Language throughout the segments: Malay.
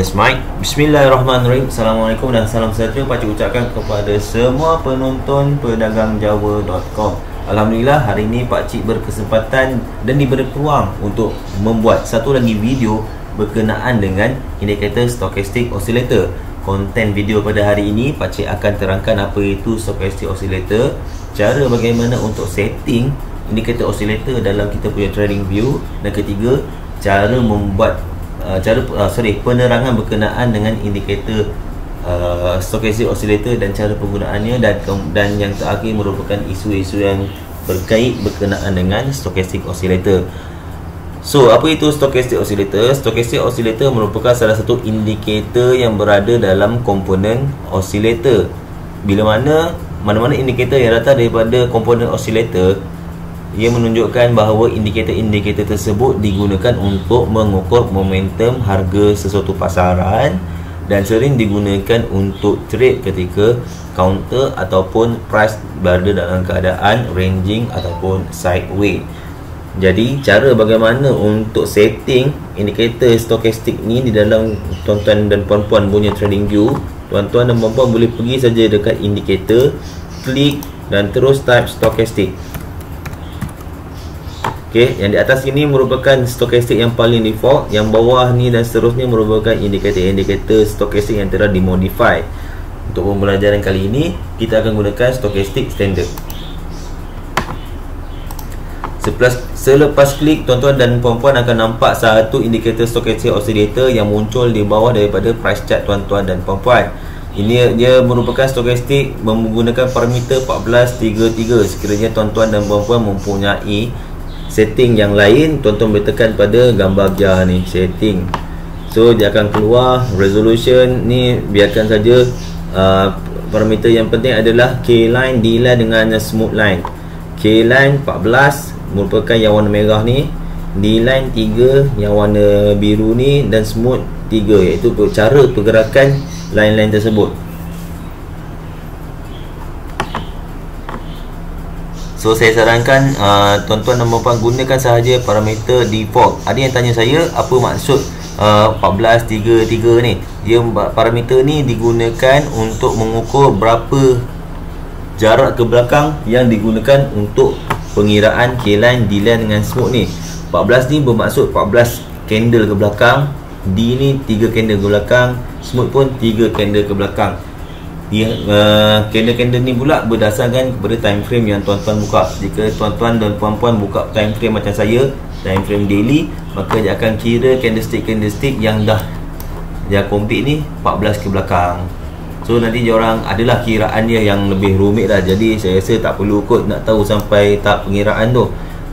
Test mic. Bismillahirrahmanirrahim. Assalamualaikum dan salam sejahtera Pakcik ucapkan kepada semua penonton pedagangjawa.com. Alhamdulillah, hari ini Pakcik berkesempatan dan diberi peluang untuk membuat satu lagi video berkenaan dengan indikator stochastic oscillator. Konten video pada hari ini Pakcik akan terangkan apa itu stochastic oscillator, cara bagaimana untuk setting indikator oscillator dalam kita punya trading view, dan ketiga, cara membuat penerangan berkenaan dengan indikator stochastic oscillator dan cara penggunaannya, dan yang terakhir merupakan isu-isu yang berkenaan dengan stochastic oscillator. So, apa itu stochastic oscillator? Stochastic oscillator merupakan salah satu indikator yang berada dalam komponen oscillator. Bila mana-mana indikator yang datang daripada komponen oscillator, ia menunjukkan bahawa indikator-indikator tersebut digunakan untuk mengukur momentum harga sesuatu pasaran dan sering digunakan untuk trade ketika counter ataupun price berada dalam keadaan ranging ataupun sideways. Jadi, cara bagaimana untuk setting indikator stokastik ni di dalam tuan-tuan dan puan-puan punya trading view, tuan-tuan dan puan-puan boleh pergi saja dekat indikator, klik dan terus type stokastik. Okey, yang di atas ini merupakan stokastik yang paling default, yang bawah ni dan seterusnya merupakan indikator-indikator stokastik yang telah dimodify. Untuk pembelajaran kali ini, kita akan gunakan stokastik standard. Selepas klik, tuan-tuan dan puan-puan akan nampak satu indikator stokastik oscillator yang muncul di bawah daripada price chart tuan-tuan dan puan-puan. Ini dia merupakan stokastik menggunakan parameter 1433. Sekiranya tuan-tuan dan puan-puan mempunyai setting yang lain, tuan-tuan boleh tekan pada gambar gear ni, setting. So, dia akan keluar resolution ni, biarkan saja. Parameter yang penting adalah K-line, D-line dengan smooth line. K-line 14 merupakan yang warna merah ni, D-line 3 yang warna biru ni, dan smooth 3, iaitu cara pergerakan line-line tersebut. So, saya sarankan tuan-tuan dan puan-puan gunakan sahaja parameter default. Ada yang tanya saya, apa maksud 1433 ni? Parameter ni digunakan untuk mengukur berapa jarak ke belakang yang digunakan untuk pengiraan K-line, D-line dengan smooth ni. 14 ni bermaksud 14 candle ke belakang, D ni 3 candle ke belakang, smooth pun 3 candle ke belakang. Candle-candle ni pula berdasarkan kepada time frame yang tuan-tuan buka. Jika tuan-tuan dan puan-puan buka time frame macam saya, time frame daily, maka dia akan kira candlestick yang dah complete ni 14 ke belakang. So, nanti diorang adalah kiraan dia yang lebih rumit dah. Jadi, saya rasa tak perlu kot nak tahu sampai tahap pengiraan tu.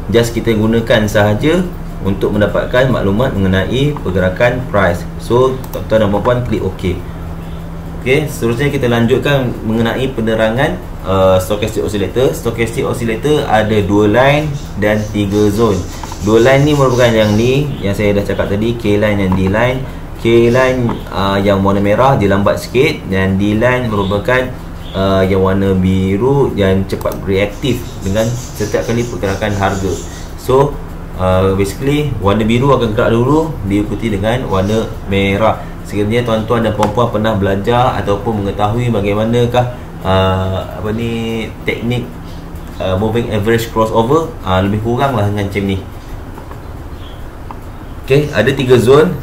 Just kita gunakan sahaja untuk mendapatkan maklumat mengenai pergerakan price. So, tuan-tuan dan puan-puan klik OK. Okey, seterusnya kita lanjutkan mengenai penerangan stochastic oscillator. Stochastic oscillator ada 2 line dan 3 zone. 2 line ni merupakan yang ni, yang saya dah cakap tadi, K-line dan D-line. K-line yang warna merah, dia lambat sikit, dan D-line merupakan yang warna biru yang cepat reaktif dengan setiap kali pergerakan harga. So, basically warna biru akan gerak dulu, diikuti dengan warna merah. Sekiranya tuan-tuan dan puan-puan pernah belajar ataupun mengetahui bagaimanakah teknik moving average crossover, lebih kurang lah dengan macam ni. Okey, ada 3 zone,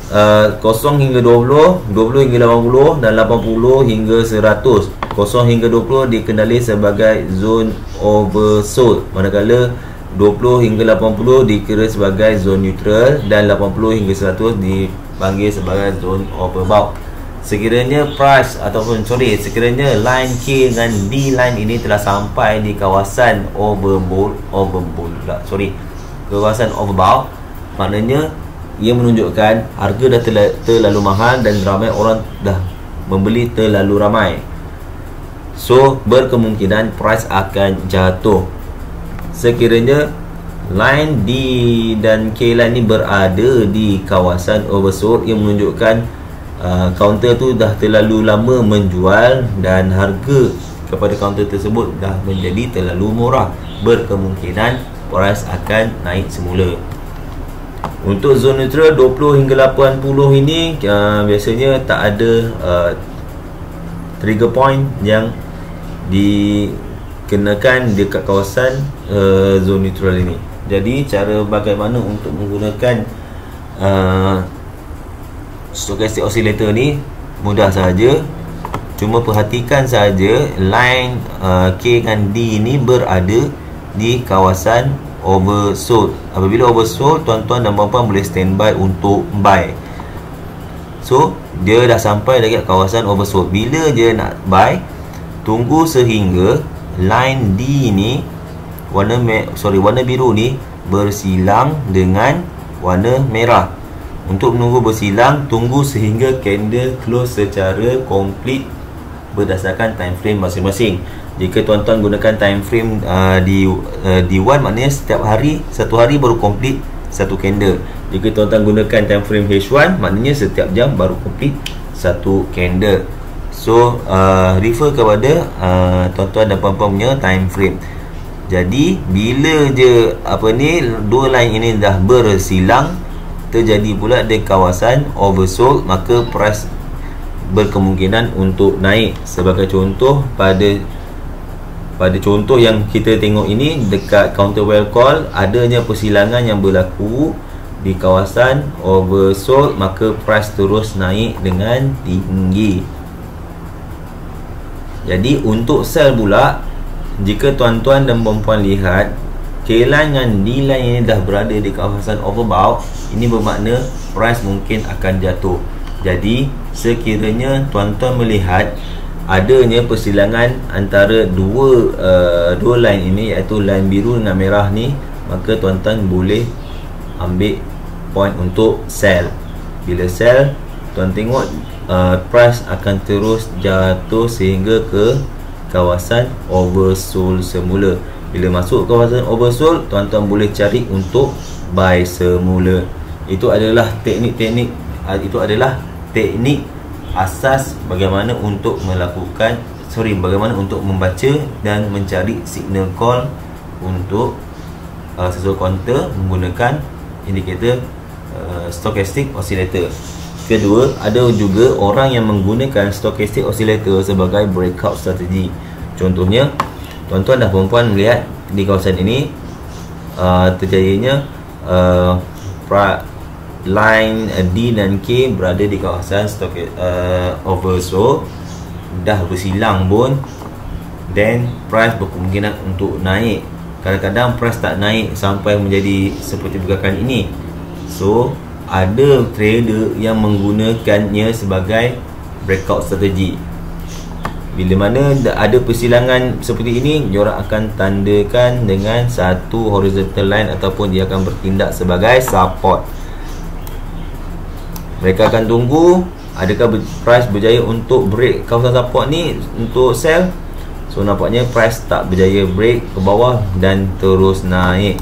0 hingga 20, 20 hingga 80 dan 80 hingga 100. 0 hingga 20 dikenali sebagai zone oversold, manakala 20 hingga 80 dikira sebagai zone neutral, dan 80 hingga 100 dipanggil sebagai zone overbought. Sekiranya line K dengan D line ini telah sampai di kawasan kawasan overbought, maknanya ia menunjukkan harga dah terlalu mahal dan ramai orang dah membeli terlalu ramai. So, berkemungkinan price akan jatuh. Sekiranya line D dan K line ni berada di kawasan oversold, ia menunjukkan counter tu dah terlalu lama menjual dan harga kepada counter tersebut dah menjadi terlalu murah. Berkemungkinan price akan naik semula. Untuk zone neutral 20 hingga 80 ini biasanya tak ada trigger point yang dikenakan dekat kawasan zone neutral ini. Jadi cara bagaimana untuk menggunakan stochastic oscillator ni mudah saja. Cuma perhatikan saja line K dan D ini berada di kawasan oversold. Apabila oversold, tuan-tuan dan puan-puan boleh standby untuk buy. So dia dah sampai dekat kawasan oversold. Bila dia nak buy, tunggu sehingga line D ni warna biru ni bersilang dengan warna merah. Untuk menunggu bersilang, tunggu sehingga candle close secara komplit berdasarkan time frame masing-masing. Jika tuan-tuan gunakan time frame D1, maknanya setiap hari, satu hari baru komplit satu candle. Jika tuan-tuan gunakan time frame H1, maknanya setiap jam baru komplit satu candle. So refer kepada tuan-tuan dan puan-puan punya time frame. Jadi bila je dua line ini dah bersilang, terjadi pula di kawasan oversold, maka price berkemungkinan untuk naik. Sebagai contoh, pada contoh yang kita tengok ini, dekat counterwell call adanya persilangan yang berlaku di kawasan oversold, maka price terus naik dengan tinggi. Jadi untuk sell pula, jika tuan-tuan dan puan-puan lihat K-line dan D-line ini dah berada di kawasan overbought, ini bermakna price mungkin akan jatuh. Jadi sekiranya tuan-tuan melihat adanya persilangan antara dua line ini, iaitu line biru dengan merah ni, maka tuan-tuan boleh ambil point untuk sell. Bila sell, tuan tengok price akan terus jatuh sehingga ke kawasan oversold semula. Bila masuk kawasan oversold, tuan-tuan boleh cari untuk buy semula. Itu adalah teknik asas bagaimana untuk bagaimana untuk membaca dan mencari signal call untuk sesuatu counter menggunakan indikator stochastic oscillator. Kedua, ada juga orang yang menggunakan stochastic oscillator sebagai breakout strategi. Contohnya, tuan-tuan dan puan-puan melihat di kawasan ini terjadinya line D dan K berada di kawasan oversold, dah bersilang pun, then price berkemungkinan untuk naik. Kadang-kadang price tak naik sampai menjadi seperti pergerakan ini. So ada trader yang menggunakannya sebagai breakout strategi. Bila mana ada persilangan seperti ini, diorang akan tandakan dengan satu horizontal line ataupun dia akan bertindak sebagai support. Mereka akan tunggu adakah price berjaya untuk break kawasan support ni untuk sell. So nampaknya price tak berjaya break ke bawah dan terus naik.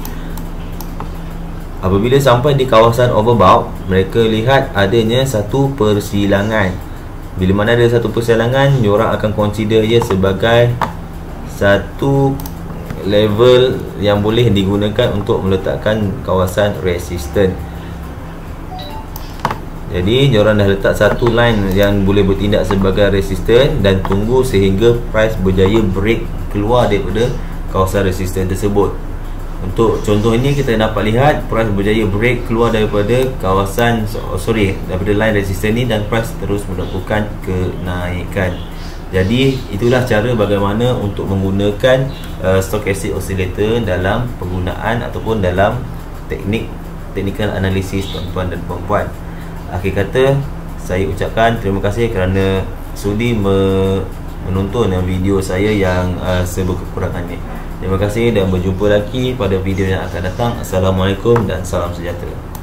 Apabila sampai di kawasan overbought, mereka lihat adanya satu persilangan. Bila mana ada satu persilangan, diorang akan consider ia sebagai satu level yang boleh digunakan untuk meletakkan kawasan resistance. Jadi diorang dah letak satu line yang boleh bertindak sebagai resistance dan tunggu sehingga price berjaya break keluar daripada kawasan resistance tersebut. Untuk contoh ini, kita dapat lihat price berjaya break keluar daripada kawasan daripada line resistance ni, dan price terus melakukan kenaikan. Jadi itulah cara bagaimana untuk menggunakan stochastic oscillator dalam penggunaan ataupun dalam technical analysis tuan-tuan dan puan-puan. Akhir kata, saya ucapkan terima kasih kerana sudi menonton video saya yang serba kekurangan ni. Terima kasih dan berjumpa lagi pada video yang akan datang. Assalamualaikum dan salam sejahtera.